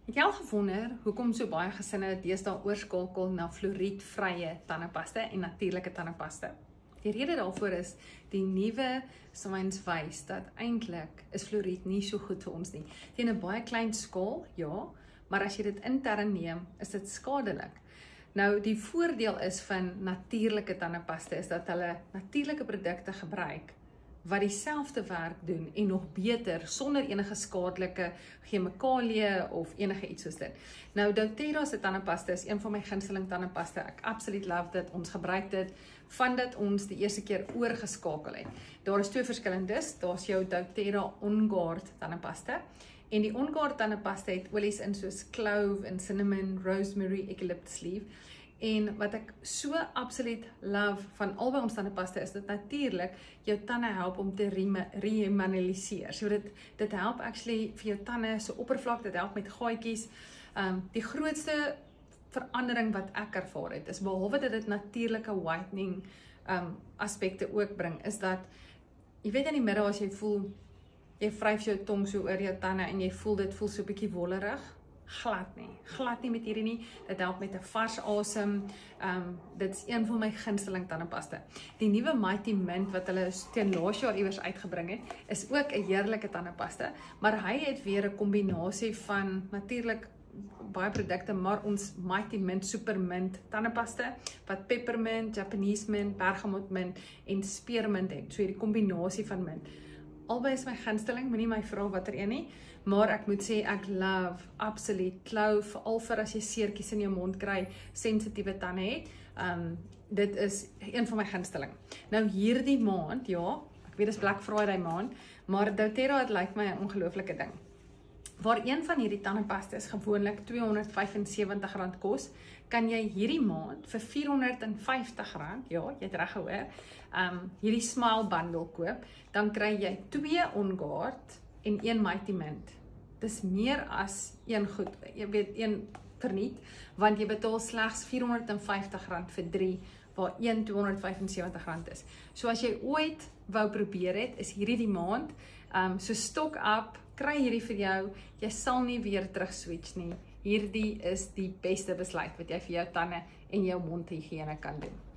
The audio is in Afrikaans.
Het jy al gewonder hoekom so baie gesinne deesdae oorskakel na fluoriedvrye tandepasta en natuurlike tandepasta? Die rede daarvoor is die nuwe science wys dat eintlik is fluoried nie so goed vir ons nie. Teen 'n baie klein skaal, ja, maar as jy dit intern neem, is dit skadelik. Nou, die voordeel is van natuurlike tandepasta is dat hulle natuurlike produkte gebruik wat dieselfde werk doen en nog beter sonder enige skadelike chemikalieë of enige iets soos dit. Nou, doTERRA se tandepasta is een van my gunsteling tandepasta. Ek absoluut love dit. Ons gebruik dit van dat ons die eerste keer oorgeskakel het. Daar is twee verskillendes. Daar's jou doTERRA On-Guard tandepasta en die On-Guard tandepasta het olies in soos clove en cinnamon, rosemary, eucalyptus leaf. En wat ek so absoluut love van albei ons tandepasta is dat natuurlik jou tande help om te remineraliseer. So dit help actually vir jou tande se oppervlak, dit help met gaatjies. Die grootste verandering wat ek ervaar het is behalwe dat dit natuurlike whitening aspekte ook bring, is dat jy weet in die middag as jy voel jy vryf jou tong so oor jou tande en jy voel dit voel so 'n bietjie wollerig. Glad nie met hierdie nie. Dit help met 'n vars asem. Dit is een van my gunsteling tandepasta. Die nuwe Mighty Mint wat hulle teen laas jaar iewers uitgebring het, is ook 'n heerlike tandepasta, maar hy het weer 'n kombinasie van natuurlik baie produkte, maar ons Mighty Mint Super Mint tandepasta wat peppermint, Japanese mint, bergamot mint en spearmint het. So hierdie kombinasie van mint. Albei is my gunsteling, moenie my vra watter een nie, maar ek moet sê ek love absoluut clove, veral vir as jy seertjies in jou mond kry, sensitiewe tande het. Dit is een van my gunsteling. Nou hierdie maand, ja, ek weet dis Black Friday maand, maar doTERRA het lyk my 'n ongelooflike ding. Waar een van hierdie tandepastas gewoonlik R275 kos, kan jy hierdie maand vir R450, ja, jy het reg gehoor, hierdie Smile bundle koop, dan kry jy 2 On-Guard en 1 Mighty Mint. Dis meer as een goed, jy weet, een verniet, want jy betaal slegs R450 vir 3, waar een R275 is. So as jy ooit wou probeer het, is hierdie die maand, so stock up, kry hierdie vir jou, jy sal nie weer terug switch nie. Hierdie is die beste besluit wat jy vir jou tande en jou mondhygiëne kan doen.